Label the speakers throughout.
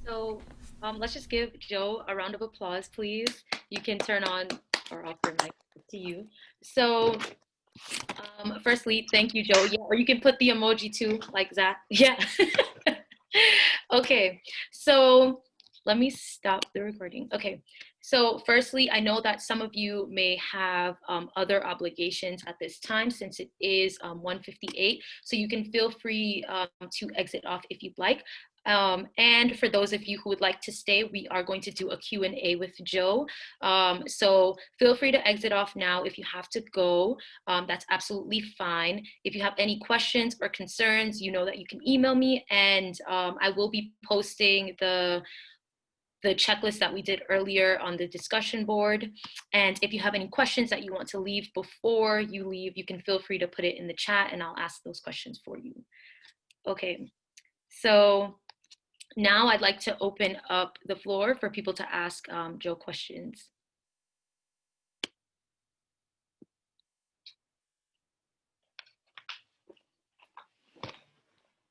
Speaker 1: So let's just give Joe a round of applause, please. You can turn on or off your mic to you. So, firstly, thank you, Joe. Yeah, or you can put the emoji too, like that. Yeah. Okay. So let me stop the recording. Okay. So, firstly, I know that some of you may have other obligations at this time since it is 1:58. So you can feel free to exit off if you'd like. And for those of you who would like to stay, we are going to do a Q&A with Joe. So feel free to exit off now if you have to go. That's absolutely fine. If you have any questions or concerns, you know that you can email me, and I will be posting the checklist that we did earlier on the discussion board. And if you have any questions that you want to leave before you leave, you can feel free to put it in the chat and I'll ask those questions for you. Okay, so now I'd like to open up the floor for people to ask Joe questions.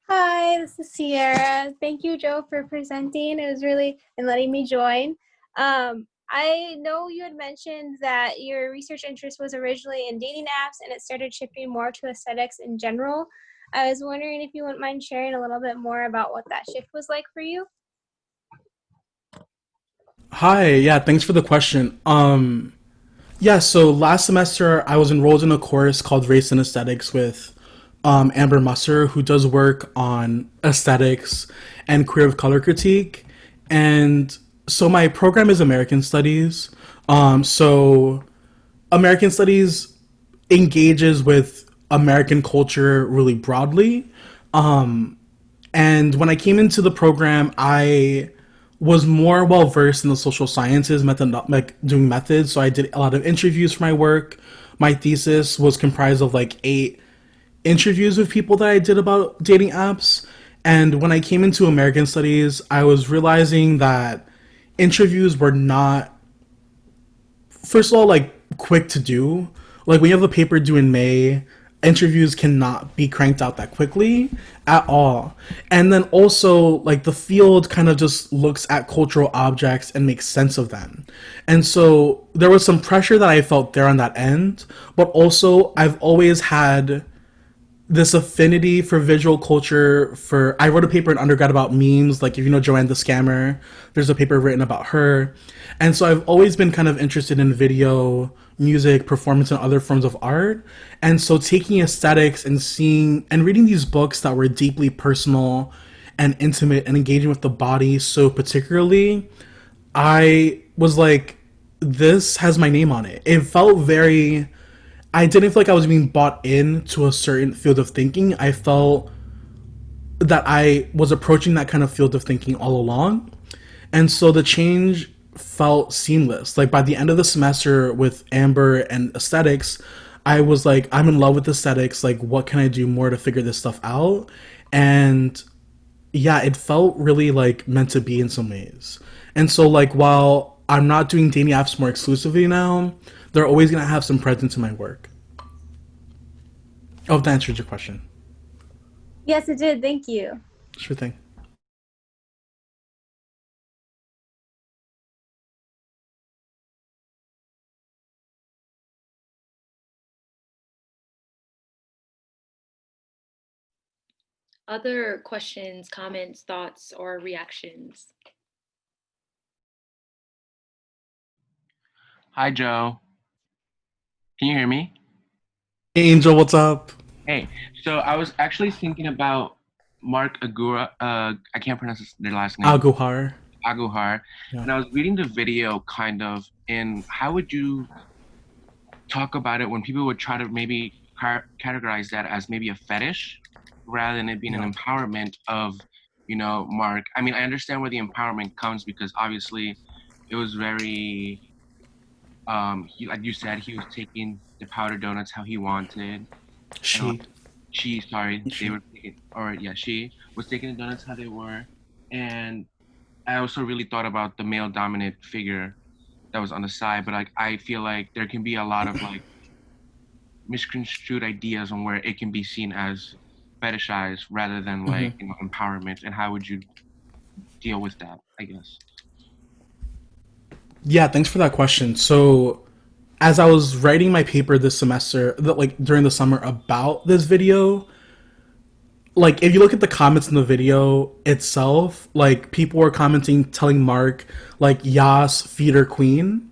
Speaker 2: Hi, this is Sierra. Thank you, Joe, for presenting. It was really, and letting me join. I know you had mentioned that your research interest was originally in dating apps and it started shifting more to aesthetics in general. I was wondering if you wouldn't mind sharing a little bit more about what that shift was like for you.
Speaker 3: Hi, yeah, thanks for the question. Yeah, so last semester I was enrolled in a course called Race and Aesthetics with Amber Musser, who does work on aesthetics and queer of color critique. And so my program is American Studies. So American Studies engages with American culture really broadly. And when I came into the program, I was more well versed in the social sciences, method, like doing methods. So I did a lot of interviews for my work. My thesis was comprised of like 8 interviews with people that I did about dating apps. And when I came into American Studies, I was realizing that interviews were not, first of all, like quick to do. Like when you have a paper due in May, interviews cannot be cranked out that quickly at all. And then also, like the field kind of just looks at cultural objects and makes sense of them. And so there was some pressure that I felt there on that end, but also I've always had this affinity for visual culture. For I wrote a paper in undergrad about memes, like if you know Joanne the Scammer, there's a paper written about her. And so I've always been kind of interested in video, music, performance, and other forms of art. And so taking aesthetics and seeing and reading these books that were deeply personal and intimate and engaging with the body so particularly, I was like, this has my name on it. It felt very, I didn't feel like I was being bought into a certain field of thinking. I felt that I was approaching that kind of field of thinking all along. And so the change felt seamless. Like by the end of the semester with Amber and aesthetics, I was like, I'm in love with aesthetics. Like, what can I do more to figure this stuff out? And yeah, it felt really like meant to be in some ways. And so, like, while I'm not doing dating apps more exclusively now, they're always gonna have some presence in my work. Oh, that answered your question.
Speaker 2: Yes, it did. Thank you.
Speaker 3: Sure thing.
Speaker 1: Other questions, comments, thoughts, or reactions?
Speaker 4: Hi, Joe. Can you hear me?
Speaker 3: Hey, Angel, what's up?
Speaker 4: Hey, so I was actually thinking about Mark Agura. I can't pronounce their last name.
Speaker 3: Aguhar.
Speaker 4: Aguhar.
Speaker 3: Yeah.
Speaker 4: And I was reading the video kind of, and how would you talk about it when people would try to maybe categorize that as maybe a fetish rather than it being
Speaker 3: Yeah.
Speaker 4: an empowerment of, Mark? I mean, I understand where the empowerment comes because obviously it was very, he, like you said, he was taking the powder donuts how he wanted. And
Speaker 3: She.
Speaker 4: she, sorry, they
Speaker 3: She.
Speaker 4: were taking, or yeah, she was taking the donuts how they were. And I also really thought about the male dominant figure that was on the side, but like I feel like there can be a lot of like misconstrued ideas on where it can be seen as fetishized rather than like
Speaker 3: Mm-hmm.
Speaker 4: empowerment. And how would you deal with that, I guess?
Speaker 3: Yeah, thanks for that question. So, as I was writing my paper this semester, like during the summer about this video, like if you look at the comments in the video itself, like people were commenting telling Mark like Yas feeder queen.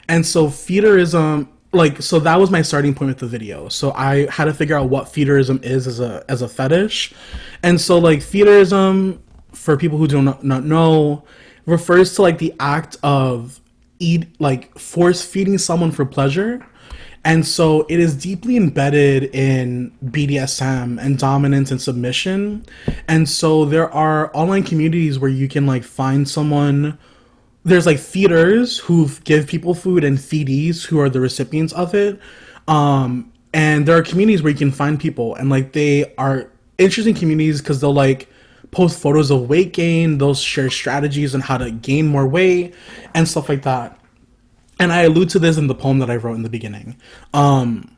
Speaker 3: And so feederism, like, so that was my starting point with the video. So I had to figure out what feederism is as a fetish. And so like feederism, for people who do not know, refers to like the act of like force feeding someone for pleasure. And so it is deeply embedded in BDSM and dominance and submission. And so there are online communities where you can like find someone. There's like feeders who give people food and feedies who are the recipients of it. And there are communities where you can find people, and like they are interesting communities because they'll like post photos of weight gain, they'll share strategies on how to gain more weight and stuff like that. And I allude to this in the poem that I wrote in the beginning. And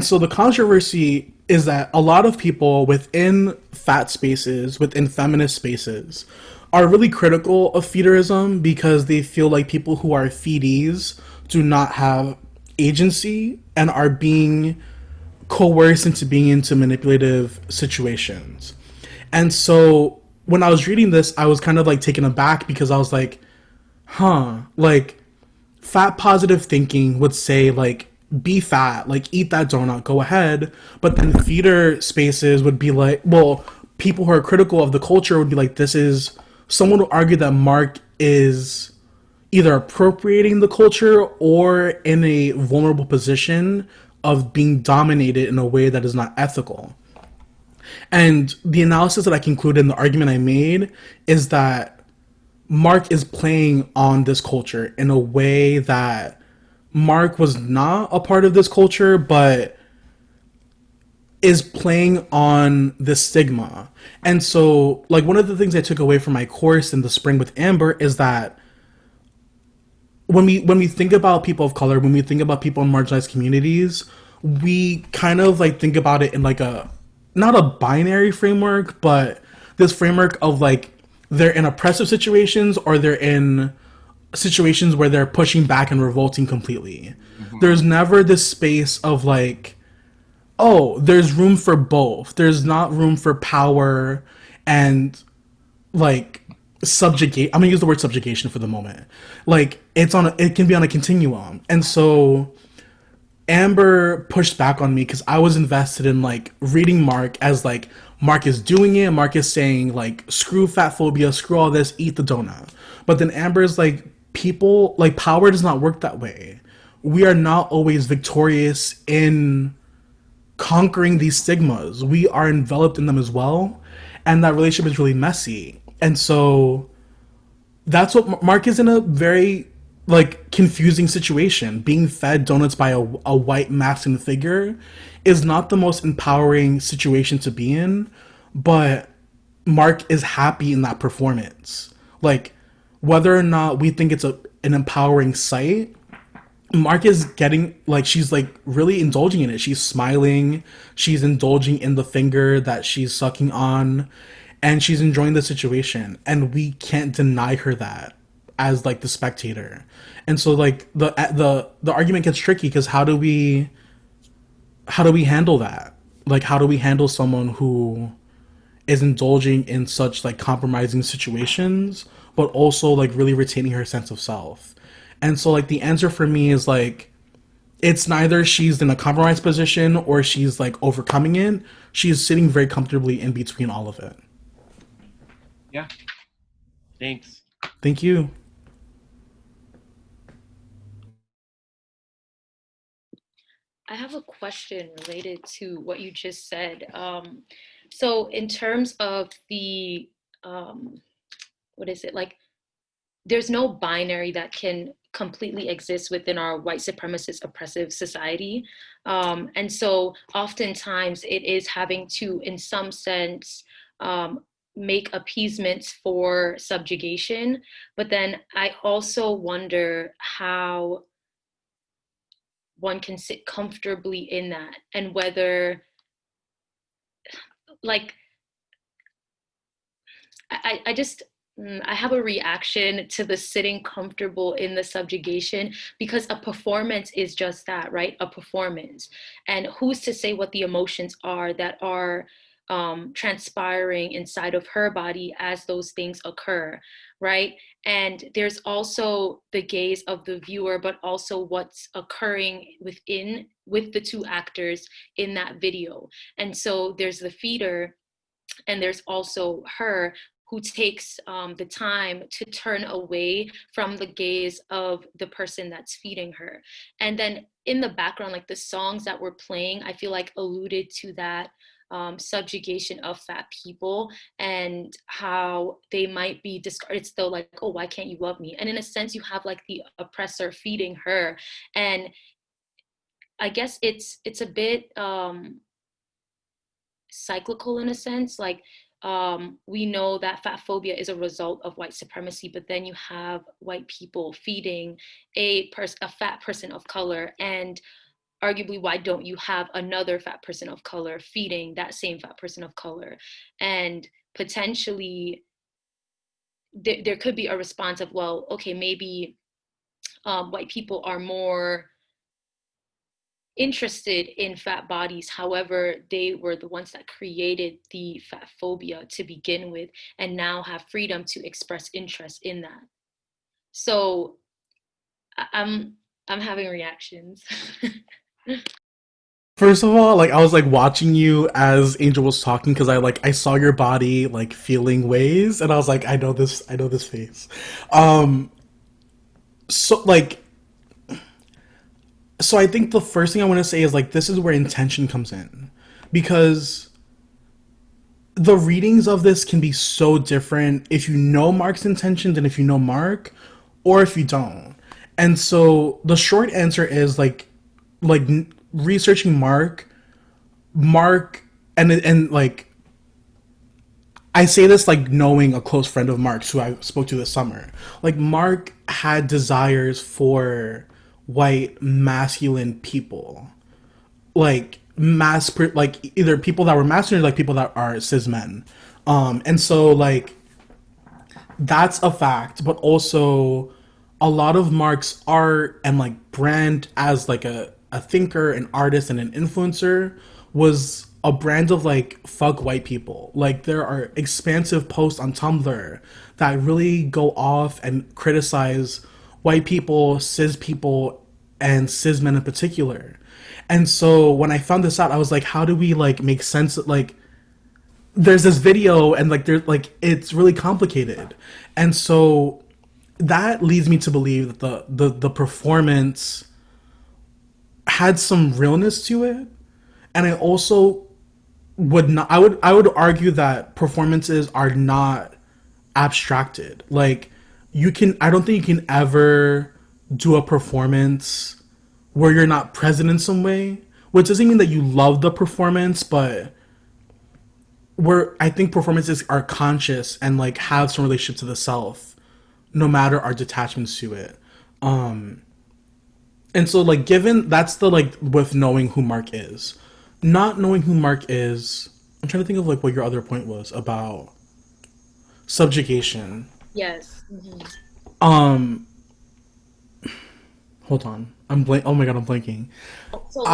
Speaker 3: so the controversy is that a lot of people within fat spaces, within feminist spaces, are really critical of feederism because they feel like people who are feedies do not have agency and are being coerced into being into manipulative situations. And so when I was reading this, I was kind of like taken aback because I was like, like fat positive thinking would say like be fat, like eat that donut, go ahead. But then feeder spaces would be like, well, people who are critical of the culture would be like, this is, someone would argue that Mark is either appropriating the culture or in a vulnerable position of being dominated in a way that is not ethical. And the analysis that I concluded in the argument I made is that Mark is playing on this culture in a way that Mark was not a part of this culture, but is playing on the stigma. And so, like, one of the things I took away from my course in the spring with Amber is that when we think about people of color, when we think about people in marginalized communities, we kind of like think about it in like a, not a binary framework, but this framework of like they're in oppressive situations or they're in situations where they're pushing back and revolting completely. Mm-hmm. There's never this space of like, oh, there's room for both. There's not room for power and like subjugate. I'm gonna use the word subjugation for the moment. Like it can be on a continuum. And so Amber pushed back on me because I was invested in like reading Mark as like Mark is doing it. Mark is saying like screw fat phobia, screw all this, eat the donut. But then Amber's like, people like power does not work that way. We are not always victorious in conquering these stigmas. We are enveloped in them as well, and that relationship is really messy. And so that's what Mark is in, a very like confusing situation. Being fed donuts by a white masculine figure is not the most empowering situation to be in, but Mark is happy in that performance. Like, whether or not we think it's an empowering sight, Mark is getting, like, she's like really indulging in it. She's smiling, she's indulging in the finger that she's sucking on, and she's enjoying the situation. And we can't deny her that as like the spectator. And so like the argument gets tricky because how do we handle that? Like, how do we handle someone who is indulging in such like compromising situations, but also like really retaining her sense of self? And so like the answer for me is like, it's neither she's in a compromised position or she's like overcoming it. She's sitting very comfortably in between all of it.
Speaker 4: Yeah. Thanks.
Speaker 3: Thank you.
Speaker 1: I have a question related to what you just said. So in terms of the, what is it, like, there's no binary that can completely exist within our white supremacist oppressive society. And so oftentimes it is having to, in some sense, make appeasements for subjugation. But then I also wonder how one can sit comfortably in that, and whether, like, I just, I have a reaction to the sitting comfortable in the subjugation, because a performance is just that, right? A performance. And who's to say what the emotions are that are transpiring inside of her body as those things occur, right? And there's also the gaze of the viewer, but also what's occurring with the two actors in that video. And so there's the feeder, and there's also her, who takes the time to turn away from the gaze of the person that's feeding her. And then in the background, like the songs that were playing, I feel like alluded to that subjugation of fat people, and how they might be discarded still, like, oh, why can't you love me? And in a sense, you have like the oppressor feeding her. And I guess it's a bit cyclical in a sense. Like, we know that fat phobia is a result of white supremacy, but then you have white people feeding a fat person of color, and arguably, why don't you have another fat person of color feeding that same fat person of color? And potentially there could be a response of, well, okay, maybe white people are more interested in fat bodies. However, they were the ones that created the fat phobia to begin with, and now have freedom to express interest in that. So I'm having reactions.
Speaker 3: First of all, like I was like watching you as Angel was talking because I saw your body like feeling ways, and I was like, I know this face. So like so I think the first thing I want to say is like this is where intention comes in, because the readings of this can be so different if you know Mark's intention than if you know Mark, or if you don't. And so the short answer is like researching Mark, and like I say this like knowing a close friend of Mark's who I spoke to this summer. Like Mark had desires for white masculine people, like like either people that were masculine or like people that are cis men. And so like that's a fact, but also a lot of Mark's art and like brand as like a thinker, an artist, and an influencer was a brand of like fuck white people. Like there are expansive posts on Tumblr that really go off and criticize white people, cis people, and cis men in particular. And so when I found this out, I was like, how do we like make sense of, like there's this video and like there's like it's really complicated. And so that leads me to believe that the performance had some realness to it. And I also would not I would argue that performances are not abstracted. Like you can I don't think you can ever do a performance where you're not present in some way, which doesn't mean that you love the performance, but where I think performances are conscious and like have some relationship to the self, no matter our detachments to it. And so like given that's the like with knowing who Mark is. Not knowing who Mark is, I'm trying to think of like what your other point was about subjugation.
Speaker 1: Yes. Mm-hmm.
Speaker 3: Hold on. Oh my god, I'm blanking.
Speaker 1: So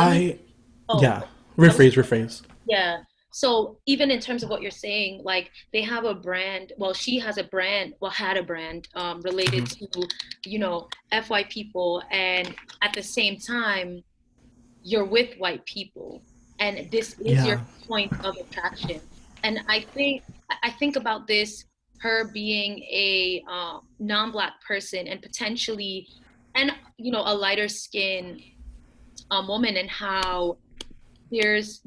Speaker 3: Yeah. Rephrase.
Speaker 1: Yeah. So even in terms of what you're saying, like they have a brand, well, she has a brand, well, had a brand related to, FY people. And at the same time, you're with white people. And this is your point of attraction. And I think about this, her being a non-Black person and potentially, and, a lighter skin woman, and how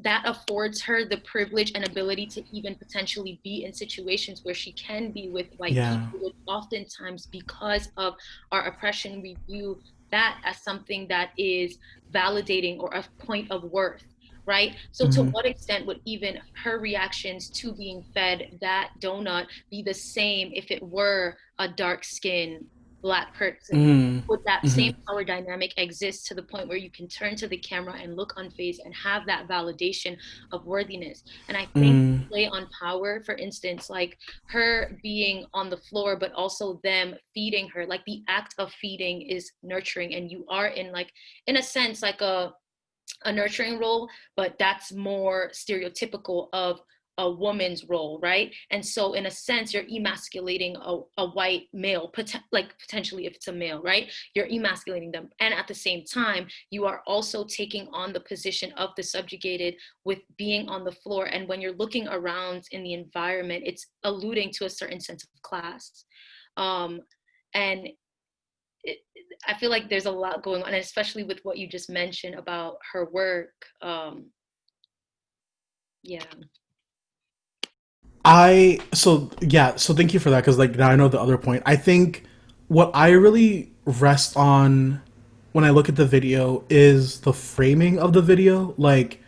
Speaker 1: that affords her the privilege and ability to even potentially be in situations where she can be with white people, which oftentimes because of our oppression, we view that as something that is validating or a point of worth, right? So to what extent would even her reactions to being fed that donut be the same if it were a dark skin Black person, would that
Speaker 3: Mm-hmm.
Speaker 1: same power dynamic exist to the point where you can turn to the camera and look unfazed and have that validation of worthiness? And I think
Speaker 3: Mm,
Speaker 1: play on power, for instance, like her being on the floor, but also them feeding her, like the act of feeding is nurturing, and you are in like, in a sense, like a nurturing role, but that's more stereotypical of a woman's role, right? And so in a sense, you're emasculating a white male, like potentially if it's a male, right? You're emasculating them. And at the same time, you are also taking on the position of the subjugated with being on the floor. And when you're looking around in the environment, it's alluding to a certain sense of class. Um, and it, I feel like there's a lot going on, and especially with what you just mentioned about her work. Yeah.
Speaker 3: so thank you for that, because like now I know the other point. I think what I really rest on when I look at the video is the framing of the video. Like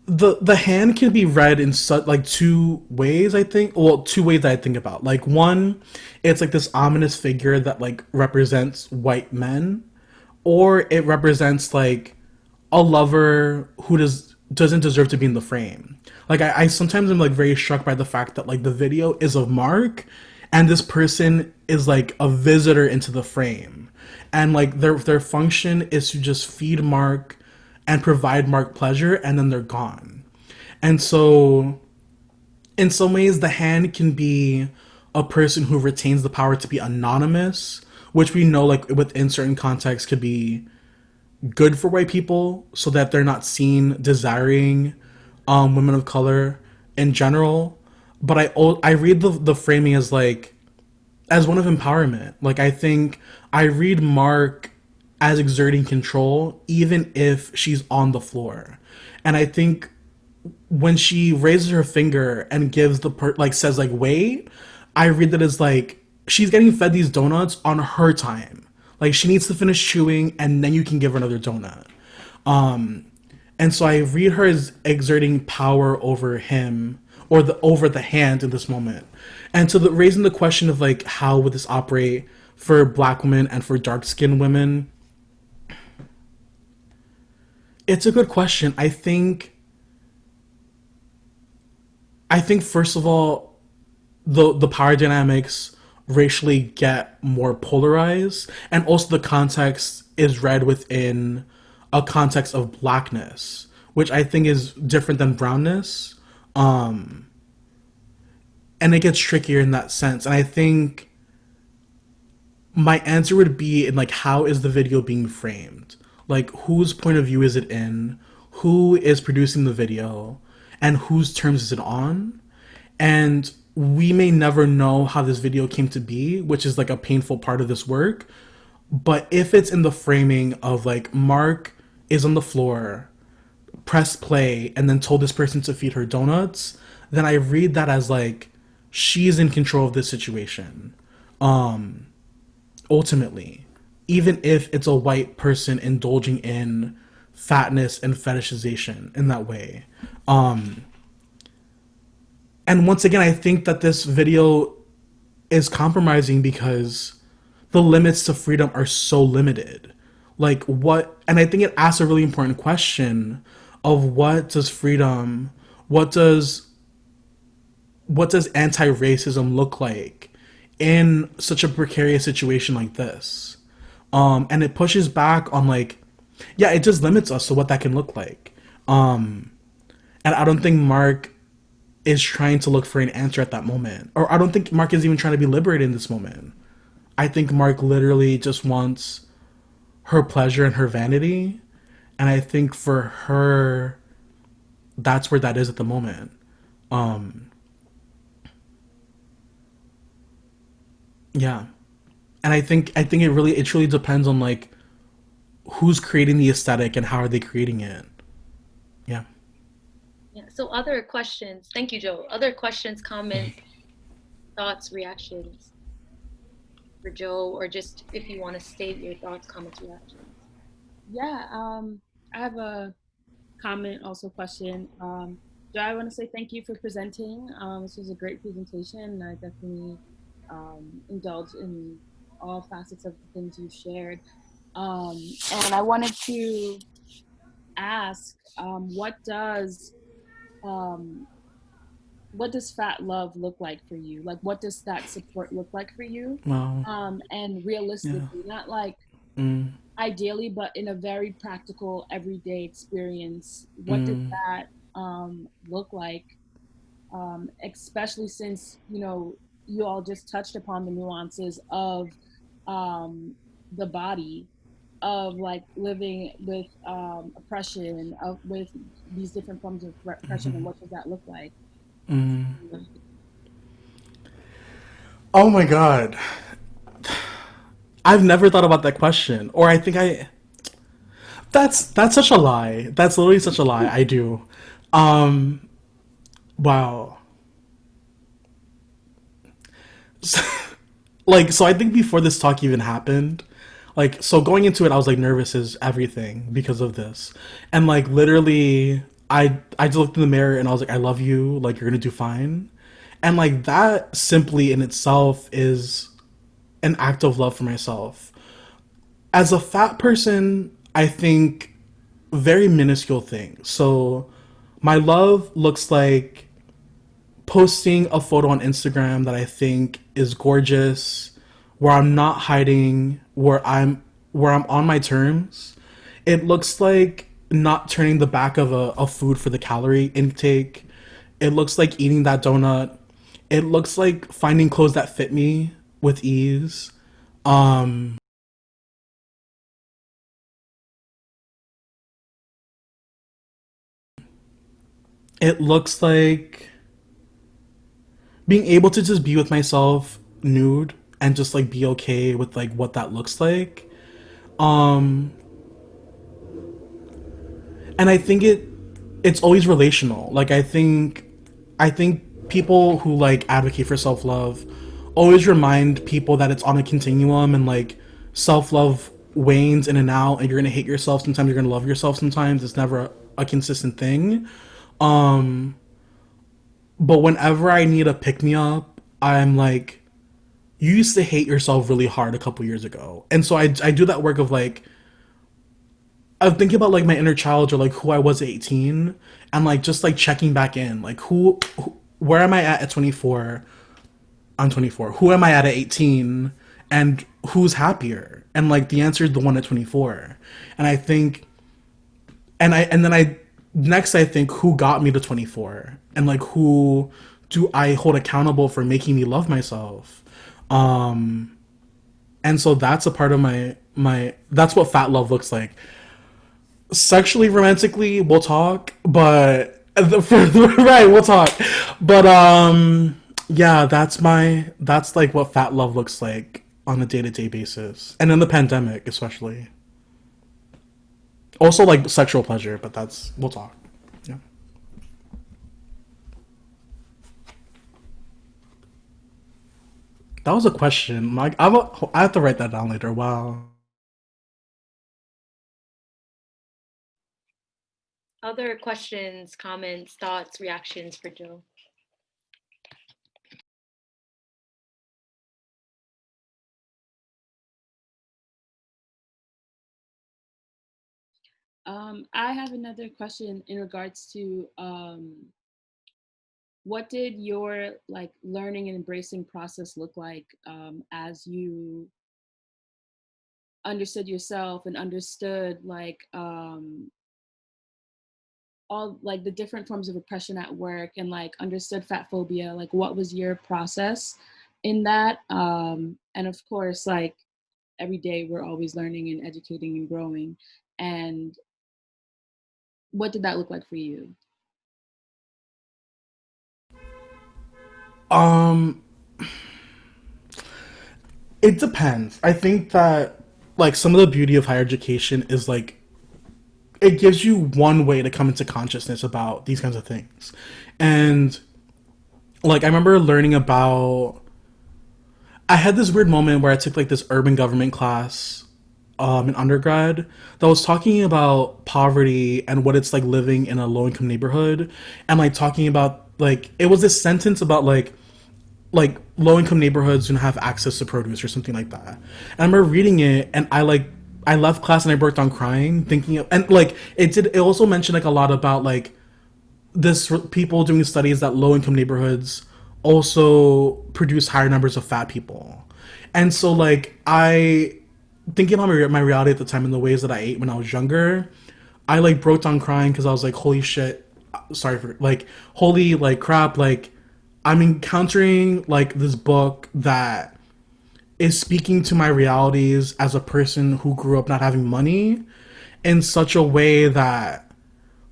Speaker 3: the hand can be read in such like two ways, I think. Well, two ways that I think about. Like one, it's like this ominous figure that like represents white men, or it represents like a lover who doesn't deserve to be in the frame. Like I sometimes am like very struck by the fact that like the video is of Mark, and this person is like a visitor into the frame, and like their function is to just feed Mark and provide Mark pleasure, and then they're gone. And so in some ways the hand can be a person who retains the power to be anonymous, which we know like within certain contexts could be good for white people so that they're not seen desiring women of color in general. But I read the framing as like as one of empowerment. Like I think I read Mark as exerting control even if she's on the floor. And I think when she raises her finger and gives like says like wait, I read that as like she's getting fed these donuts on her time. Like she needs to finish chewing and then you can give her another donut. And so I read her as exerting power over him, or the over the hand in this moment. And so raising the question of like how would this operate for black women and for dark skinned women, it's a good question. I think first of all, the power dynamics racially get more polarized, and also the context is read within a context of blackness, which I think is different than brownness. And it gets trickier in that sense. And I think my answer would be in like how is the video being framed? Like whose point of view is it in? Who is producing the video? And whose terms is it on? And we may never know how this video came to be, which is like a painful part of this work. But if it's in the framing of like Mark is on the floor, press play, and then told this person to feed her donuts, then I read that as like she's in control of this situation. Ultimately, even if it's a white person indulging in fatness and fetishization in that way. And once again, I think that this video is compromising because the limits to freedom are so limited. Like what, and I think it asks a really important question of what does freedom, what does anti-racism look like in such a precarious situation like this? And it pushes back on like, yeah, it just limits us to what that can look like. And I don't think Mark is trying to look for an answer at that moment. Or I don't think Mark is even trying to be liberated in this moment. I think Mark literally just wants her pleasure and her vanity. And I think for her, that's where that is at the moment. Yeah. And I think it truly depends on like who's creating the aesthetic and how are they creating it. Yeah.
Speaker 1: Yeah. So other questions. Thank you, Joe. Other questions, comments, thoughts, reactions for Joe, or just if you want to state your thoughts, comments, reactions.
Speaker 5: Yeah, I have a comment, also question. Joe, I want to say thank you for presenting. This was a great presentation. I definitely indulge in all facets of the things you shared. And I wanted to ask, um, what does fat love look like for you? Like, what does that support look like for you?
Speaker 3: Wow.
Speaker 5: And
Speaker 3: Yeah.
Speaker 5: realistically, not like
Speaker 3: Mm,
Speaker 5: ideally, but in a very practical, everyday experience, what does
Speaker 3: mm,
Speaker 5: that look like? Especially since you all just touched upon the nuances of um, the body, of like living with oppression, of with these different forms of oppression, and
Speaker 3: mhm,
Speaker 5: what does that look like?
Speaker 3: mm. Oh my god. I've never thought about that question. Or I think I that's such a lie. That's literally such a lie. I do. Um wow. Like, so I think before this talk even happened, like, so going into it I was like nervous as everything because of this. And like literally I just looked in the mirror and I was like, I love you, like you're gonna do fine. And like that simply in itself is an act of love for myself. As a fat person, I think very minuscule things. So my love looks like posting a photo on Instagram that I think is gorgeous, where I'm not hiding, where I'm on my terms. It looks like not turning the back of a food for the calorie intake. It looks like eating that donut. It looks like finding clothes that fit me with ease. Um it looks like being able to just be with myself nude and just like be okay with like what that looks like. Um and I think it's always relational. Like I think people who like advocate for self-love always remind people that it's on a continuum, and like self-love wanes in and out, and you're going to hate yourself sometimes, you're going to love yourself sometimes. It's never a consistent thing. Um but whenever I need a pick me up, I'm like, you used to hate yourself really hard a couple years ago. And so I do that work of like, I'm thinking about like my inner child, or like who I was at 18, and like just like checking back in. Like where am I at 24? I'm 24. Who am I at 18? And who's happier? And like the answer is the one at 24. And I think, and then I, next I think who got me to 24? And like who do I hold accountable for making me love myself? Um, and so that's a part of my that's what fat love looks like. Sexually, romantically, we'll talk, but right, we'll talk. But yeah, that's like what fat love looks like on a day-to-day basis. And in the pandemic especially. Also like sexual pleasure, but that's, we'll talk. Yeah. That was a question. Like I have to write that down later. Wow.
Speaker 1: Other questions, comments, thoughts, reactions for Joe?
Speaker 5: I have another question in regards to what did your like learning and embracing process look like as you understood yourself and understood like all like the different forms of oppression at work, and like understood fat phobia? Like, what was your process in that? And of course, like every day we're always learning and educating and growing. And what did that look like for you?
Speaker 3: Um it depends. I think that like some of the beauty of higher education is like it gives you one way to come into consciousness about these kinds of things. And like I remember learning about, I had this weird moment where I took like this urban government class in undergrad that was talking about poverty and what it's like living in a low income neighborhood, and like talking about like it was this sentence about like like low income neighborhoods don't have access to produce or something like that. And I remember reading it, and I left class and I broke down crying, thinking of, and like it also mentioned like a lot about like this people doing studies that low income neighborhoods also produce higher numbers of fat people. And so like I thinking about my reality at the time and the ways that I ate when I was younger, I like broke down crying because I was like, holy shit, sorry for like holy like crap, like I'm encountering like this book that is speaking to my realities as a person who grew up not having money in such a way that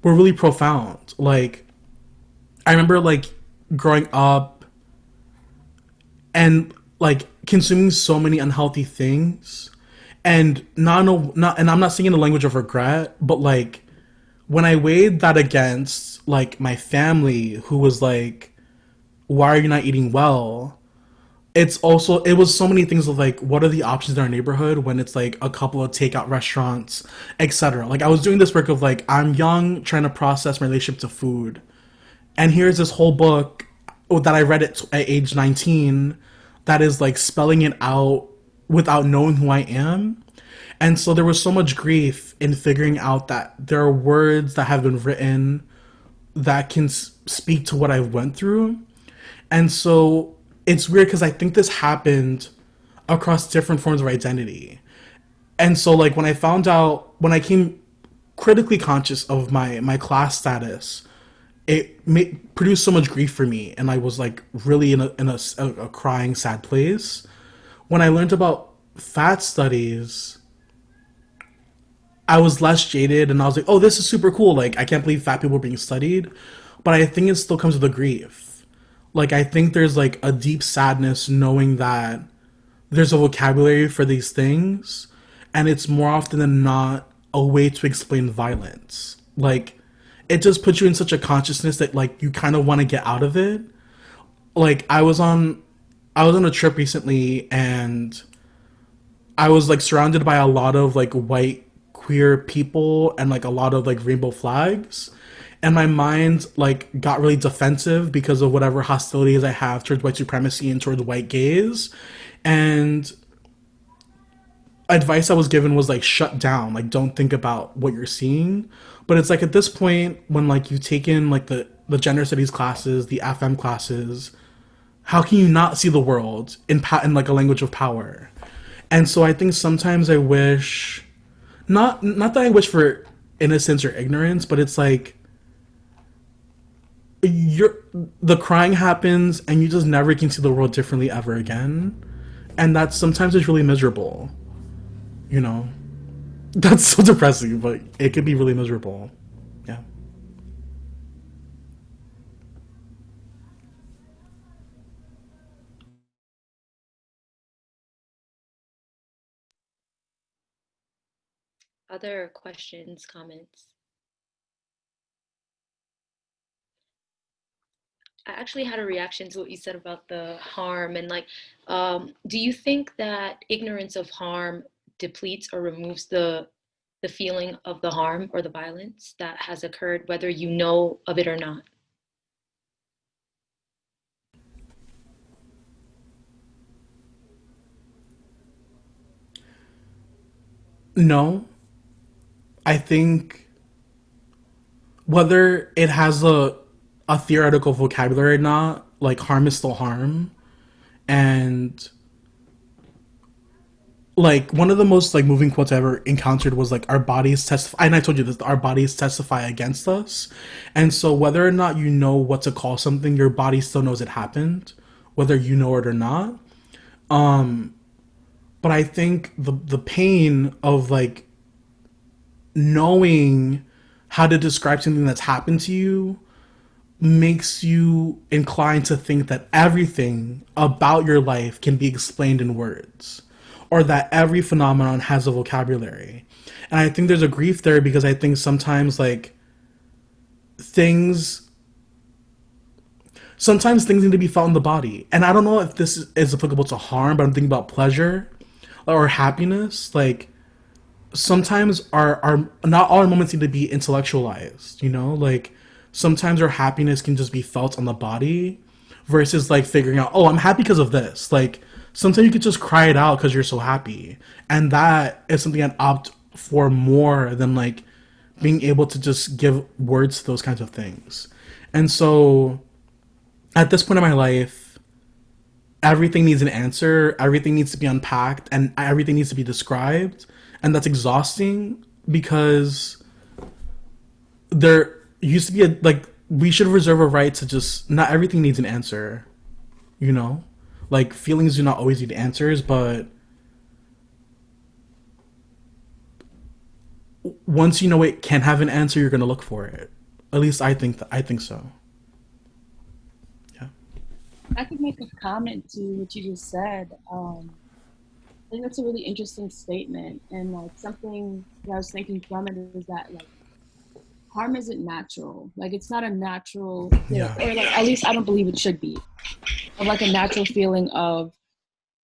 Speaker 3: were really profound. Like I remember like growing up and like consuming so many unhealthy things, and not and I'm not saying in the language of regret, but like when I weighed that against like my family who was like, why are you not eating well? It was so many things of like, what are the options in our neighborhood when it's like a couple of takeout restaurants, etc. Like I was doing this work of like, I'm young trying to process my relationship to food, and here's this whole book that I read at age 19 that is like spelling it out without knowing who I am. And so there was so much grief in figuring out that there are words that have been written that can speak to what I went through. And so it's weird because I think this happened across different forms of identity. And so like when I came critically conscious of my class status, produced so much grief for me, and I was like really in a crying, sad place. When I learned about fat studies, I was less jaded, and I was like, "Oh, this is super cool! Like, I can't believe fat people are being studied." But I think it still comes with a grief. Like, I think there's like a deep sadness knowing that there's a vocabulary for these things, and it's more often than not a way to explain violence. Like, it just puts you in such a consciousness that like you kind of want to get out of it. Like, I was on a trip recently, and I was like surrounded by a lot of like white queer people and like a lot of like rainbow flags, and my mind like got really defensive because of whatever hostilities I have towards white supremacy and towards white gays. And advice I was given was like, shut down, like don't think about what you're seeing. But it's like at this point when like you've taken like the gender studies classes, the FM classes, how can you not see the world in like a language of power? And so I think sometimes I wish, not that I wish for innocence or ignorance, but it's like the crying happens and you just never can see the world differently ever again. And that sometimes is really miserable. You know? That's so depressing, but it can be really miserable. Yeah.
Speaker 1: Other questions, comments? I actually had a reaction to what you said about the harm, and like, do you think that ignorance of harm depletes or removes the feeling of the harm or the violence that has occurred, whether you know of it or not?
Speaker 3: No, I think whether it has a theoretical vocabulary or not, like harm is still harm. And like one of the most like moving quotes I ever encountered was like, our bodies testify, and I told you this, our bodies testify against us. And so whether or not you know what to call something, your body still knows it happened, whether you know it or not. But I think the pain of like knowing how to describe something that's happened to you makes you inclined to think that everything about your life can be explained in words, or that every phenomenon has a vocabulary. And I think there's a grief there because I think sometimes like things things need to be felt in the body. And I don't know if this is applicable to harm, but I'm thinking about pleasure or happiness. Like sometimes our not all our moments need to be intellectualized, you know? Like sometimes our happiness can just be felt on the body versus like figuring out, oh, I'm happy because of this. Like sometimes you could just cry it out because you're so happy, and that is something I'd opt for more than like being able to just give words to those kinds of things. And so at this point in my life, everything needs an answer, everything needs to be unpacked, and everything needs to be described. And that's exhausting because there used to be we should reserve a right to just, not everything needs an answer, you know? Like, feelings do not always need answers, but once you know it can have an answer, you're going to look for it. At least I think so. Yeah.
Speaker 5: I could make a comment to what you just said. I think that's a really interesting statement, and like something that I was thinking from it is that like harm isn't natural. Like it's not a natural feeling,
Speaker 3: Yeah.
Speaker 5: or like at least I don't believe it should be. Of like a natural feeling of,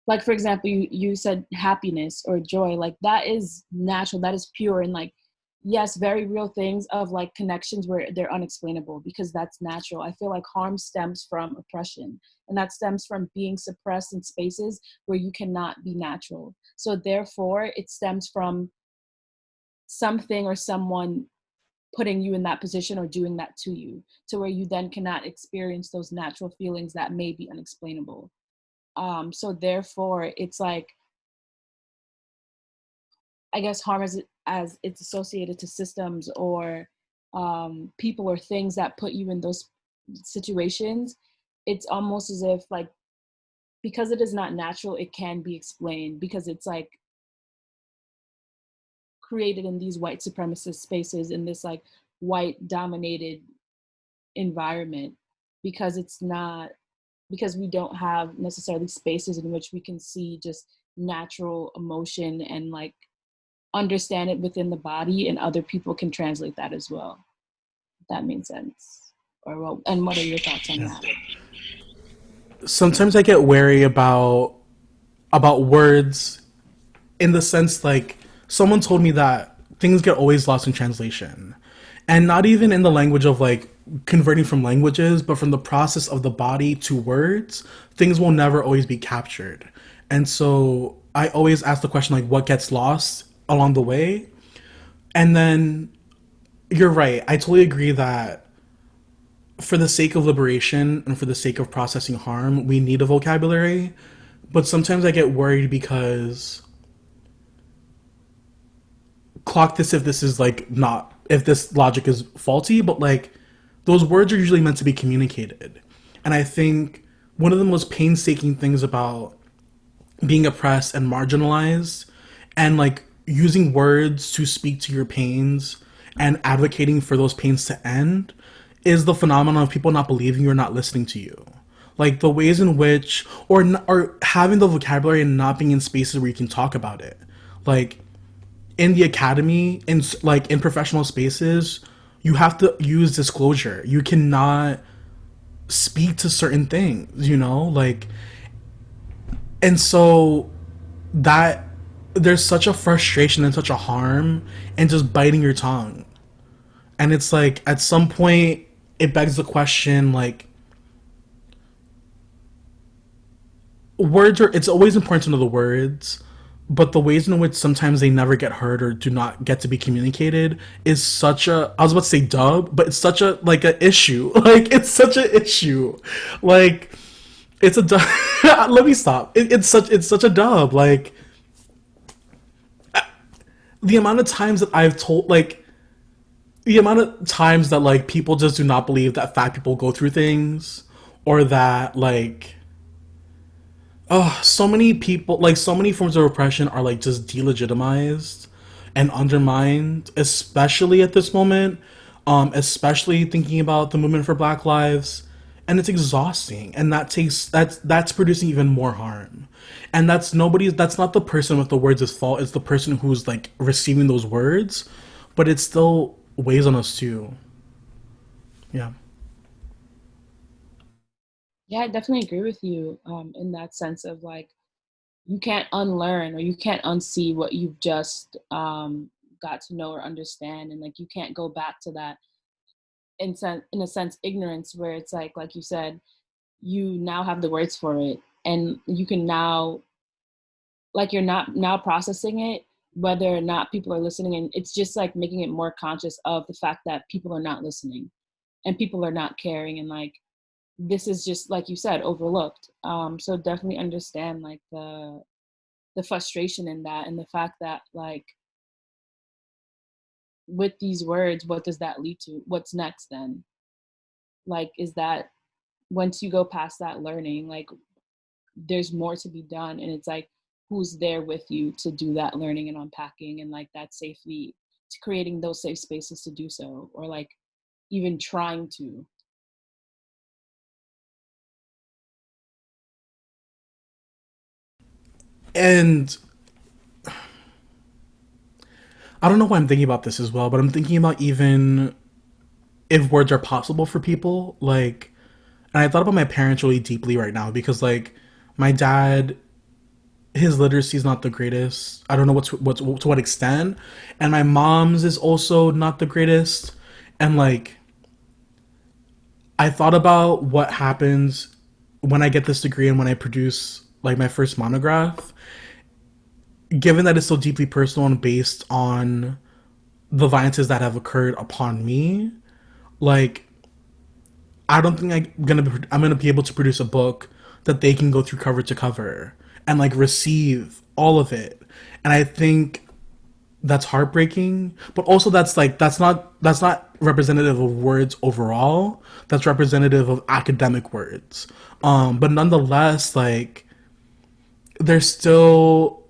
Speaker 5: like for example, you said happiness or joy. Like that is natural. That is pure, and like yes, very real things of like connections where they're unexplainable because that's natural. I feel like harm stems from oppression, and that stems from being suppressed in spaces where you cannot be natural. So therefore, it stems from something or someone putting you in that position or doing that to you, to where you then cannot experience those natural feelings that may be unexplainable. So therefore, it's like, I guess harm as it's associated to systems or people or things that put you in those situations. It's almost as if like, because it is not natural, it can be explained because it's like created in these white supremacist spaces in this like white dominated environment, because it's not, because we don't have necessarily spaces in which we can see just natural emotion and like understand it within the body, and other people can translate that as well. If that makes sense. Or what, and what are your thoughts on that?
Speaker 3: Sometimes I get wary about words, in the sense like someone told me that things get always lost in translation, and not even in the language of like converting from languages, but from the process of the body to words, things will never always be captured. And so I always ask the question like, what gets lost along the way? And then you're right, I totally agree that for the sake of liberation and for the sake of processing harm, we need a vocabulary. But sometimes I get worried because, clock this if this is like not, if this logic is faulty, but like those words are usually meant to be communicated. And I think one of the most painstaking things about being oppressed and marginalized, and like using words to speak to your pains and advocating for those pains to end, is the phenomenon of people not believing you or not listening to you. Like the ways in which, or having the vocabulary and not being in spaces where you can talk about it. Like in the academy, in professional spaces, you have to use disclosure. You cannot speak to certain things, you know? Like, and so that there's such a frustration and such a harm in just biting your tongue. And it's like at some point it begs the question like, words are, it's always important to know the words, but the ways in which sometimes they never get heard or do not get to be communicated is such a, I was about to say dub, but it's such a like an issue. Like it's such an issue. Like it's a dub. Let me stop. It's such a dub. Like the amount of times that I've told, like the amount of times that like people just do not believe that fat people go through things, or that like, oh, so many people, like so many forms of oppression are like just delegitimized and undermined, especially at this moment, especially thinking about the movement for Black Lives. And it's exhausting, and that's producing even more harm. And that's not the person with the words' fault, it's the person who's like receiving those words, but it still weighs on us too. Yeah.
Speaker 5: Yeah, I definitely agree with you in that sense of like, you can't unlearn or you can't unsee what you've just got to know or understand, and like you can't go back to that in a sense ignorance, where it's like you said, you now have the words for it, and you can now, like, you're not now processing it, whether or not people are listening, and it's just like making it more conscious of the fact that people are not listening and people are not caring, and like this is just, like you said, overlooked. So definitely understand like the frustration in that, and the fact that like with these words, what does that lead to? What's next then? Like, is that once you go past that learning, like there's more to be done, and it's like who's there with you to do that learning and unpacking, and like that safely, to creating those safe spaces to do so, or like even trying to.
Speaker 3: And I don't know why I'm thinking about this as well, but I'm thinking about even if words are possible for people. Like, and I thought about my parents really deeply right now because, like, my dad, his literacy is not the greatest. I don't know to what extent, and my mom's is also not the greatest. And like, I thought about what happens when I get this degree and when I produce like my first monograph, given that it's so deeply personal and based on the violences that have occurred upon me. Like, I don't think I'm gonna be able to produce a book that they can go through cover to cover and like receive all of it. And I think that's heartbreaking, but also that's not representative of words overall. That's representative of academic words. But nonetheless, like there's still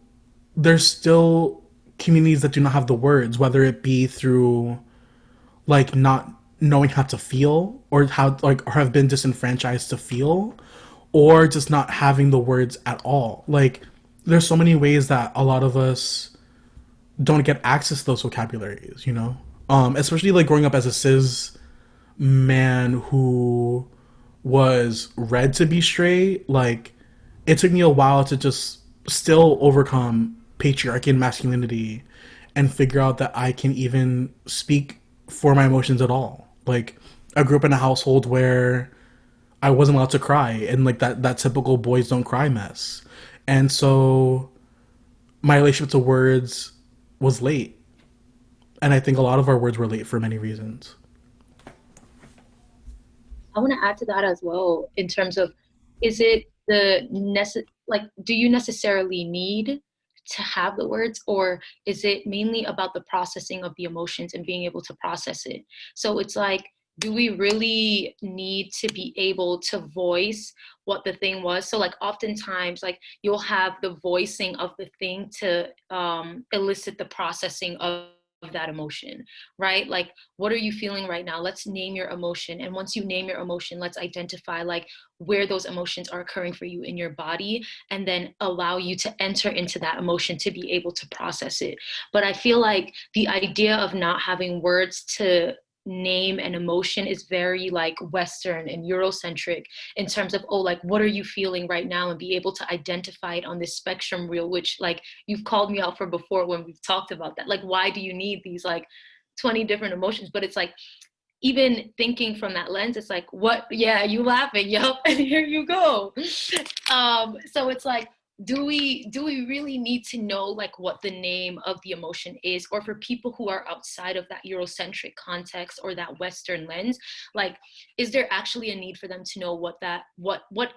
Speaker 3: communities that do not have the words, whether it be through like not knowing how to feel, or how like or have been disenfranchised to feel, or just not having the words at all. Like, there's so many ways that a lot of us don't get access to those vocabularies, you know? Especially like growing up as a cis man who was read to be straight, like it took me a while to just still overcome patriarchy and masculinity and figure out that I can even speak for my emotions at all. Like, I grew up in a household where I wasn't allowed to cry, and like that typical boys don't cry mess. And so my relationship to words was late. And I think a lot of our words were late for many reasons.
Speaker 1: I want to add to that as well in terms of, is it like, do you necessarily need to have the words, or is it mainly about the processing of the emotions and being able to process it? So it's like, do we really need to be able to voice what the thing was? So like oftentimes, like you'll have the voicing of the thing to elicit the processing of that emotion, right? Like, what are you feeling right now? Let's name your emotion. And once you name your emotion, let's identify like where those emotions are occurring for you in your body, and then allow you to enter into that emotion to be able to process it. But I feel like the idea of not having words to name an emotion is very like Western and Eurocentric in terms of, oh, like, what are you feeling right now, and be able to identify it on this spectrum reel, which like you've called me out for before when we've talked about that. Like, why do you need these like 20 different emotions? But it's like, even thinking from that lens, it's like, what? Yeah, you laughing? Yup, and here you go. So it's like, do we really need to know like what the name of the emotion is? Or for people who are outside of that Eurocentric context or that Western lens, like, is there actually a need for them to know what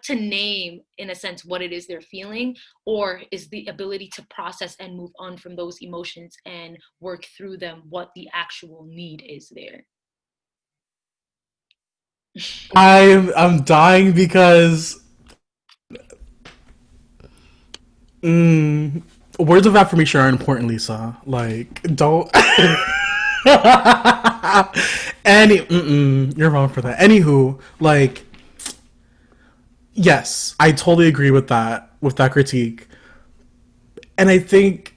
Speaker 1: to name, in a sense, what it is they're feeling? Or is the ability to process and move on from those emotions and work through them what the actual need is there?
Speaker 3: I'm dying because words of affirmation are important, Lisa. Like, don't. You're wrong for that. Anywho, like, yes, I totally agree with that critique, and I think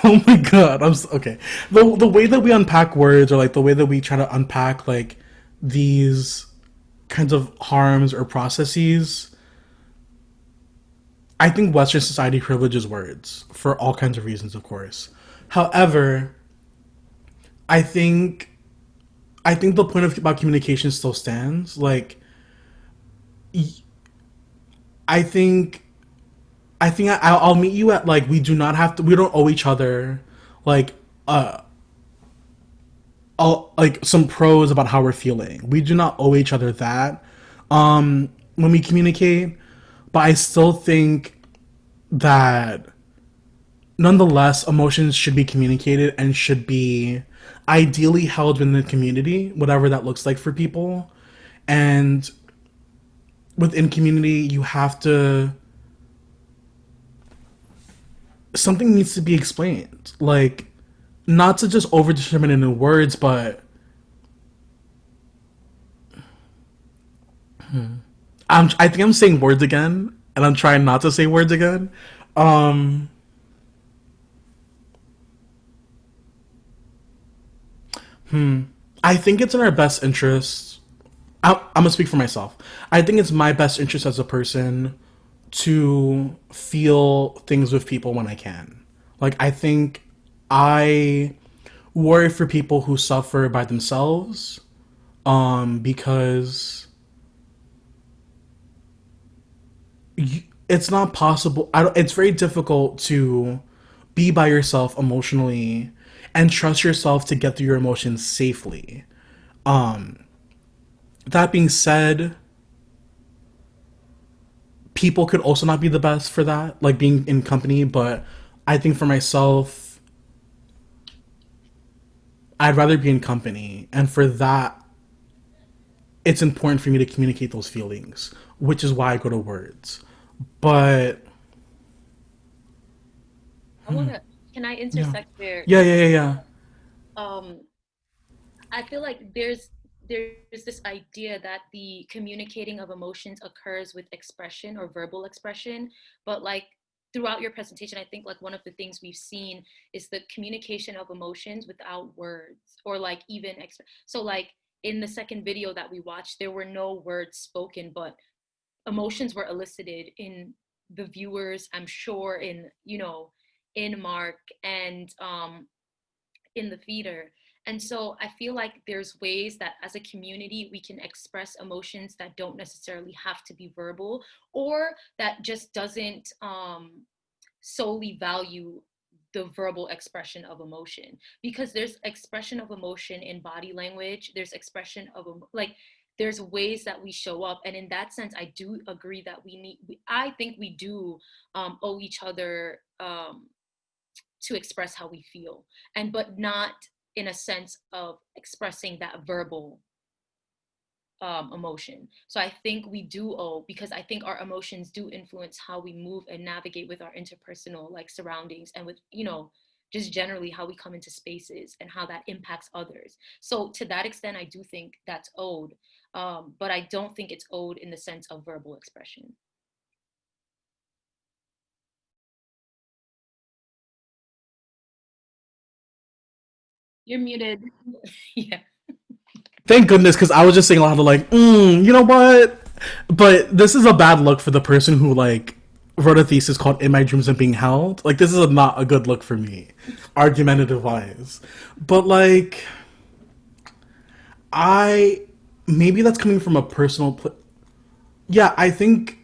Speaker 3: oh my god, okay. The way that we unpack words, or like the way that we try to unpack like these kinds of harms or processes, I think Western society privileges words for all kinds of reasons, of course. However, I think I think the point about communication still stands. Like, I think I'll meet you at, like, we do not have to. We don't owe each other like like some pros about how we're feeling. We do not owe each other that when we communicate. But I still think that nonetheless, emotions should be communicated and should be ideally held within the community, whatever that looks like for people. And within community, you have to, something needs to be explained. Like, not to just over determine it in words, but I think I'm saying words again, and I'm trying not to say words again. Um, I think it's in our best interest. I'm gonna speak for myself. I think it's my best interest as a person to feel things with people when I can. Like, I think I worry for people who suffer by themselves, because it's not possible. It's very difficult to be by yourself emotionally and trust yourself to get through your emotions safely. Um, that being said, people could also not be the best for that, like being in company, but I think for myself, I'd rather be in company. And for that, it's important for me to communicate those feelings, which is why I go to words. But
Speaker 1: I want to, can I
Speaker 3: yeah,
Speaker 1: intersect there?
Speaker 3: yeah.
Speaker 1: Um, I feel like there's this idea that the communicating of emotions occurs with expression or verbal expression, but like throughout your presentation, I think like one of the things we've seen is the communication of emotions without words or like even so like in the second video that we watched, there were no words spoken, but emotions were elicited in the viewers, I'm sure, in in Mark and in the feeder. And so I feel like there's ways that as a community we can express emotions that don't necessarily have to be verbal, or that just doesn't solely value the verbal expression of emotion, because there's expression of emotion in body language, there's expression of like there's ways that we show up. And in that sense, I do agree that I think we do owe each other to express how we feel, and but not in a sense of expressing that verbal emotion. So I think we do owe, because I think our emotions do influence how we move and navigate with our interpersonal like surroundings, and with just generally how we come into spaces and how that impacts others. So to that extent, I do think that's owed, but I don't think it's owed in the sense of verbal expression. You're muted. Yeah.
Speaker 3: Thank goodness, because I was just saying a lot of like, you know what? But this is a bad look for the person who like wrote a thesis called "In My Dreams and Being Held." Like, this is not a good look for me, argumentative wise. But like, I maybe that's coming from a personal. Yeah, I think,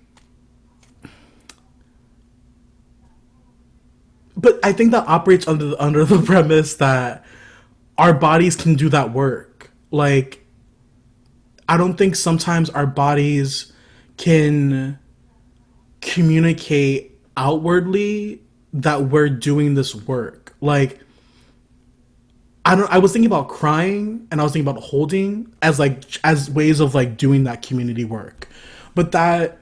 Speaker 3: but I think that operates under the premise that our bodies can do that work. Like, I don't think sometimes our bodies can communicate outwardly that we're doing this work. Like, I was thinking about crying and I was thinking about holding as like as ways of like doing that community work. But that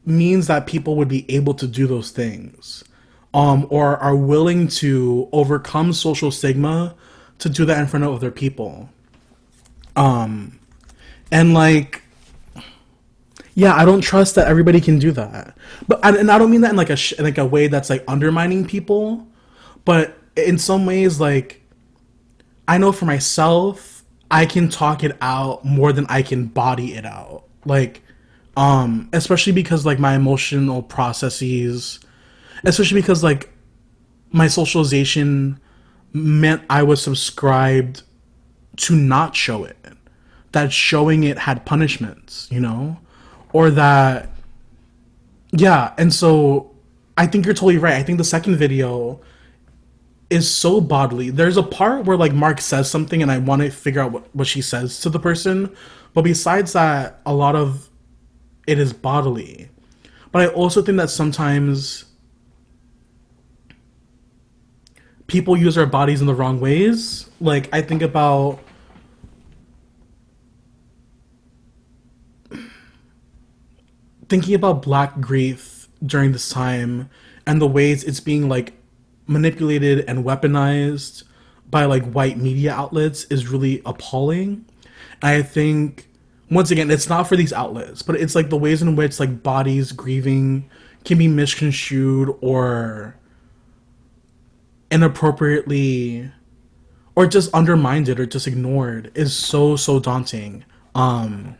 Speaker 3: means that people would be able to do those things. Or are willing to overcome social stigma to do that in front of other people. And like, yeah, I don't trust that everybody can do that. But and I don't mean that in like like a way that's like undermining people, but in some ways, like, I know for myself, I can talk it out more than I can body it out. Like, especially because like my emotional processes, especially because like my socialization meant I was subscribed to not show it, that showing it had punishments, you know, or that, yeah. And so I think you're totally right. I think the second video is so bodily. There's a part where like Mark says something and I want to figure out what she says to the person, but besides that, a lot of it is bodily. But I also think that sometimes people use our bodies in the wrong ways. Like, I think about Black grief during this time and the ways it's being like manipulated and weaponized by like white media outlets is really appalling. I think, once again, it's not for these outlets, but it's like the ways in which like bodies grieving can be misconstrued or inappropriately or just undermined or just ignored is so daunting. And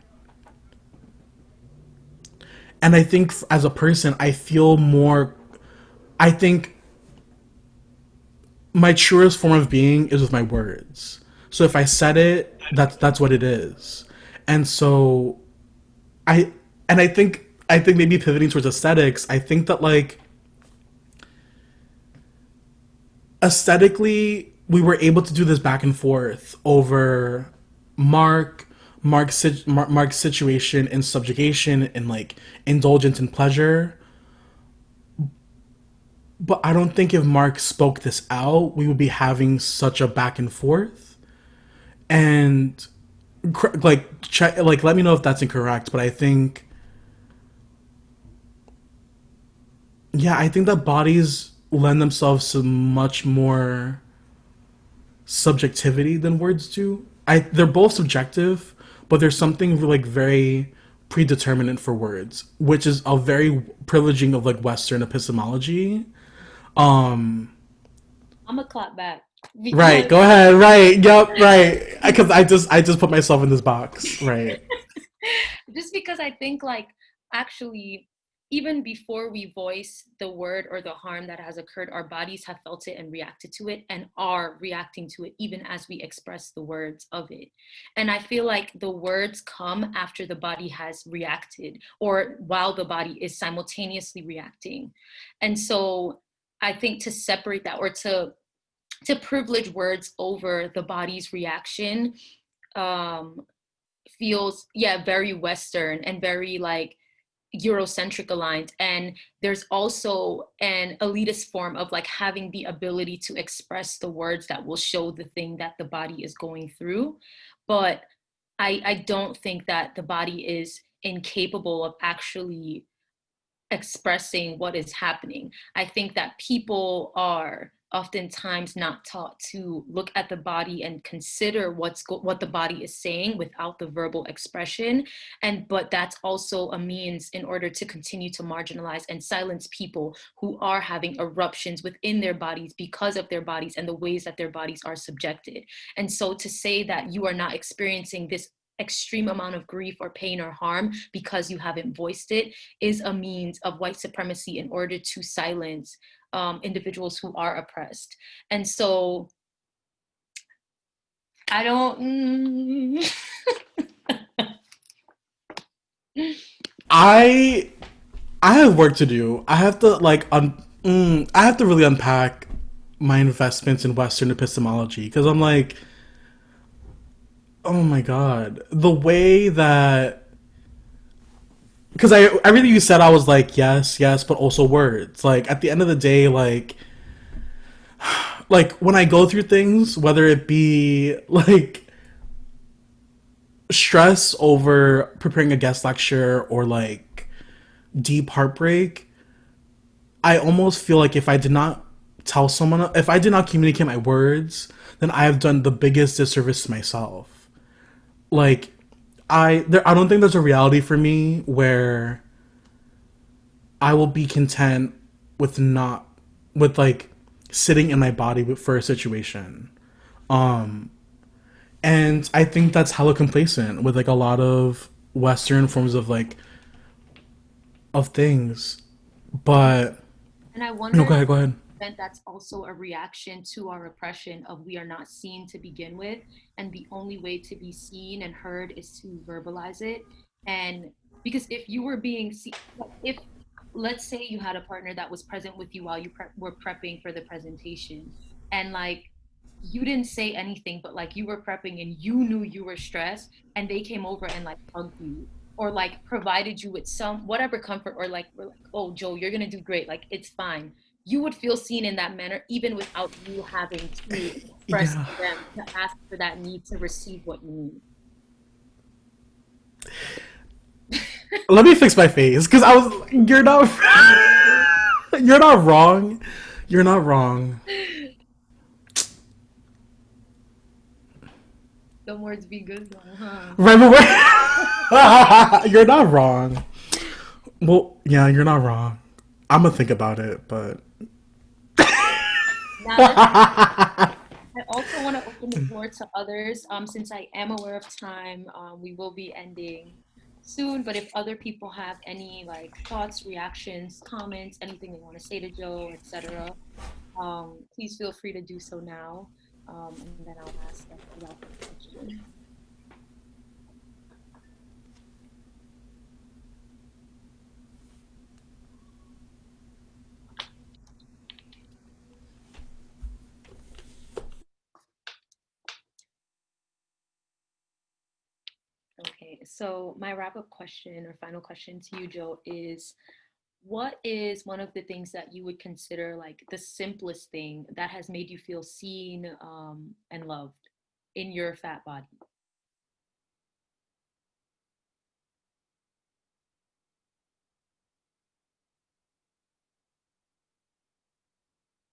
Speaker 3: I think as a person, I feel more, I think my truest form of being is with my words. So if I said it, that's what it is. And so I think maybe pivoting towards aesthetics, I think that like aesthetically we were able to do this back and forth over Mark's situation in subjugation and like indulgence and pleasure. But I don't think if Mark spoke this out, we would be having such a back and forth. And let me know if that's incorrect. But I think, yeah, I think that bodies lend themselves to much more subjectivity than words do. They're both subjective, but there's something like very predeterminate for words, which is a very privileging of like Western epistemology.
Speaker 1: I'm gonna clap back.
Speaker 3: Right, go ahead. Right, yep, right. Because I just put myself in this box. Right.
Speaker 1: Just because I think like actually even before we voice the word or the harm that has occurred, our bodies have felt it and reacted to it and are reacting to it even as we express the words of it. And I feel like the words come after the body has reacted or while the body is simultaneously reacting. And so I think to separate that or to privilege words over the body's reaction feels, very Western and very like Eurocentric aligned. And there's also an elitist form of like having the ability to express the words that will show the thing that the body is going through. But I don't think that the body is incapable of actually expressing what is happening. I think that people are oftentimes not taught to look at the body and consider what the body is saying without the verbal expression. But that's also a means in order to continue to marginalize and silence people who are having eruptions within their bodies because of their bodies and the ways that their bodies are subjected. And so to say that you are not experiencing this extreme amount of grief or pain or harm because you haven't voiced it is a means of white supremacy in order to silence individuals who are oppressed. And so I don't
Speaker 3: I have work to do. I have to like I have to really unpack my investments in Western epistemology because I'm like, oh my god, the way that, because everything you said, I was like, yes, but also words. Like at the end of the day, like when I go through things, whether it be like stress over preparing a guest lecture or like deep heartbreak, I almost feel like if I did not tell someone, if I did not communicate my words, then I have done the biggest disservice to myself. Like, I don't think there's a reality for me where I will be content with like sitting in my body for a situation. And I think that's hella complacent with like a lot of Western forms of like of things. But
Speaker 1: and I wonder
Speaker 3: no, go ahead.
Speaker 1: extent, that's also a reaction to our oppression of we are not seen to begin with. And the only way to be seen and heard is to verbalize it. And because if you were being seen, if let's say you had a partner that was present with you while you were prepping for the presentation, and like you didn't say anything, but like you were prepping and you knew you were stressed, and they came over and like hugged you or like provided you with some whatever comfort, or like we're like, oh Joe, you're gonna do great, like it's fine. You would feel seen in that manner even without you having to express
Speaker 3: Yeah.
Speaker 1: to them to ask for that need to receive what you need.
Speaker 3: Let me fix my face because I was. You're not. You're not wrong. You're not wrong.
Speaker 1: Some words be good though, huh?
Speaker 3: Right, but you're not wrong. Well, yeah, you're not wrong. I'm gonna think about it, but.
Speaker 1: Now, I also want to open the floor to others. Since I am aware of time, we will be ending soon. But if other people have any like thoughts, reactions, comments, anything they want to say to Joe, etc., please feel free to do so now, and then I'll ask about the question. Okay, so my wrap-up question or final question to you, Joe, is what is one of the things that you would consider like the simplest thing that has made you feel seen and loved in your fat body?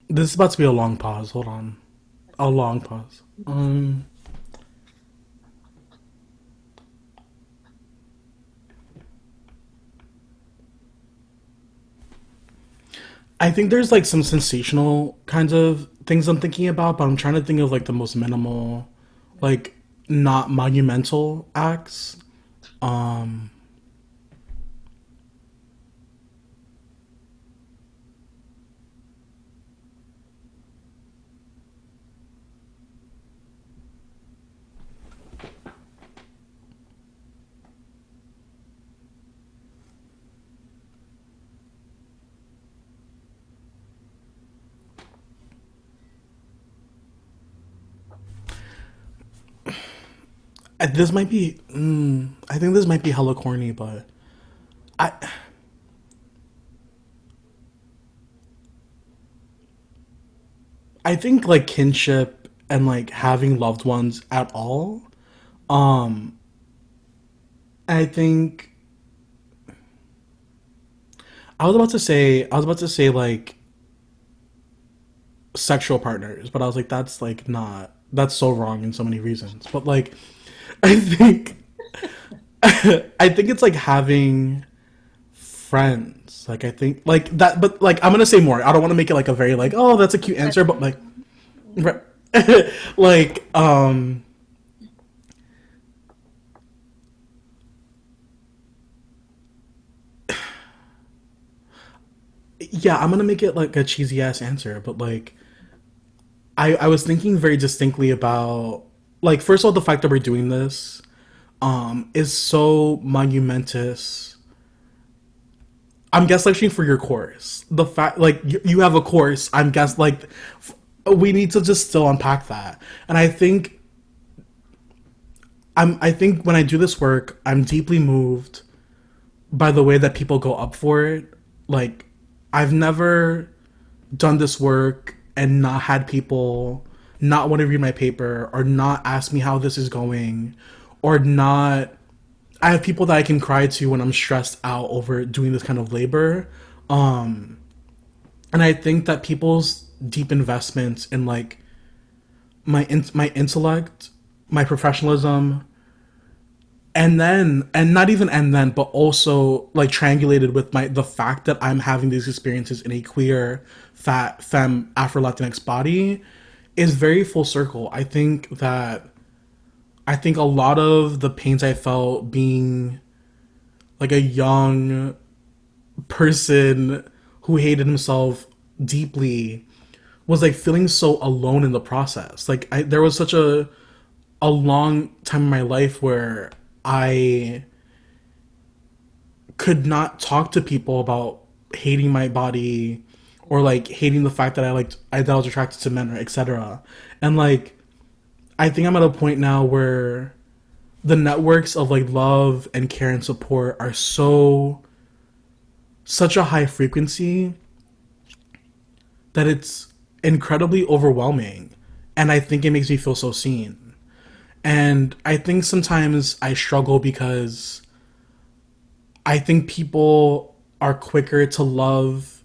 Speaker 3: This is about to be a long pause. Hold on. A long pause. I think there's like some sensational kinds of things I'm thinking about, but I'm trying to think of like the most minimal, like not monumental acts. Um this might be I think this might be hella corny, but I I think like kinship and like having loved ones at all. Um I think I was about to say like sexual partners, but I was like that's like not that's so wrong in so many reasons. But like I think I think it's like having friends. Like I think like that, but like I'm gonna say more. I don't want to make it like a very like oh that's a cute answer, but like like yeah, I'm gonna make it like a cheesy ass answer, but like I was thinking very distinctly about like first of all the fact that we're doing this is so monumentous. I'm guest lecturing for your course. The fact like you have a course, I'm guess like we need to just still unpack that. And I think when I do this work, I'm deeply moved by the way that people go up for it. Like I've never done this work and not had people not want to read my paper or not ask me how this is going or not I have people that I can cry to when I'm stressed out over doing this kind of labor. And I think that people's deep investments in like my intellect, my professionalism, and not even and then but also like triangulated with my the fact that I'm having these experiences in a queer fat femme Afro Latinx body is very full circle. I think a lot of the pains I felt being like a young person who hated himself deeply was like feeling so alone in the process. Like there was such a long time in my life where I could not talk to people about hating my body or like hating the fact that that I was attracted to men, or etc. And like I think I'm at a point now where the networks of like love and care and support are such a high frequency that it's incredibly overwhelming, and I think it makes me feel so seen. And I think sometimes I struggle because I think people are quicker to love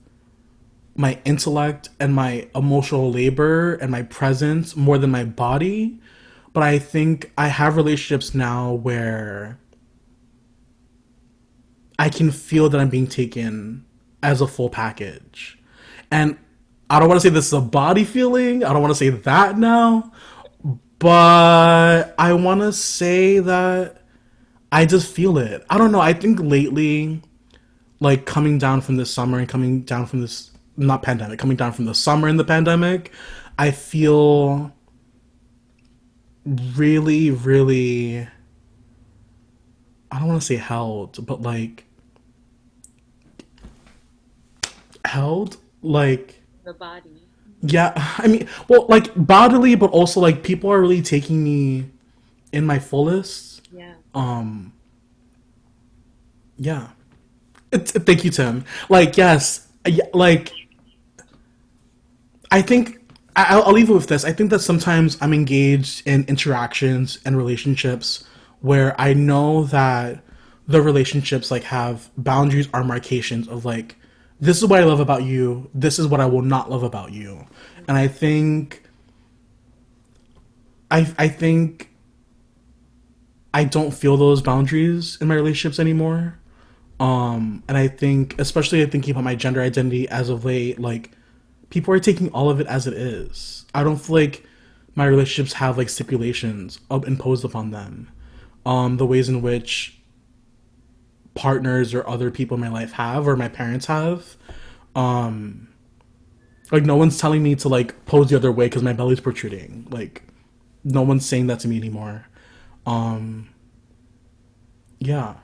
Speaker 3: my intellect and my emotional labor and my presence more than my body. But I think I have relationships now where I can feel that I'm being taken as a full package. And I don't want to say this is a body feeling. I don't want to say that now. But I want to say that I just feel it. I don't know. I think lately, like coming down from this summer and coming down from this, not pandemic, coming down from the summer and the pandemic, I feel really, really, I don't want to say held, but like held, like,
Speaker 1: The body.
Speaker 3: yeah, I mean, well, like bodily, but also like people are really taking me in my fullest.
Speaker 1: Yeah.
Speaker 3: Yeah. Thank you, Tim. Like, yes, like I think I'll leave it with this. I think that sometimes I'm engaged in interactions and relationships where I know that the relationships like have boundaries or marcations of like, this is what I love about you. This is what I will not love about you. And I think I think I don't feel those boundaries in my relationships anymore. And I think, especially thinking about my gender identity as of late, like people are taking all of it as it is. I don't feel like my relationships have like stipulations imposed upon them. The ways in which partners or other people in my life have, or my parents have. Like no one's telling me to like pose the other way because my belly's protruding. Like no one's saying that to me anymore. Yeah.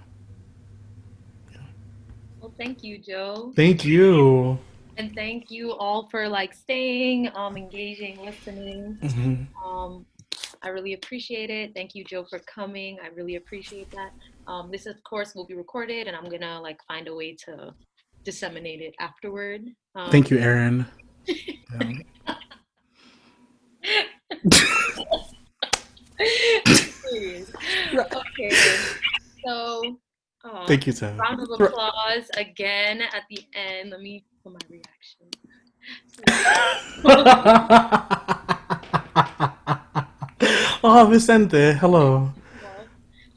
Speaker 1: Well, thank you, Joe.
Speaker 3: Thank you.
Speaker 1: And thank you all for like staying, engaging, listening. I really appreciate it. Thank you, Joe, for coming. I really appreciate that. This, of course, will be recorded, and I'm gonna like find a way to disseminate it afterward.
Speaker 3: Thank you, Erin. Yeah.
Speaker 1: Okay, so
Speaker 3: Thank you, Tim.
Speaker 1: round of applause again at the end. Let me put my reaction.
Speaker 3: Oh, Vicente, hello.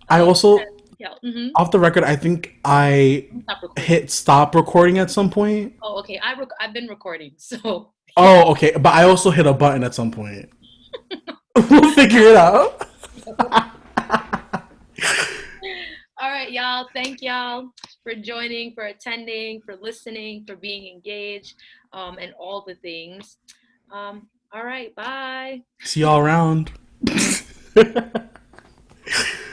Speaker 3: I also,
Speaker 1: Yeah.
Speaker 3: off the record, I think I
Speaker 1: Stop recording.
Speaker 3: hit stop recording at some point.
Speaker 1: Oh, okay. I've been recording, so.
Speaker 3: Oh, okay. But I also hit a button at some point. We'll figure it out.
Speaker 1: All right, y'all. Thank y'all for joining, for attending, for listening, for being engaged, and all the things. All right. Bye.
Speaker 3: See y'all around.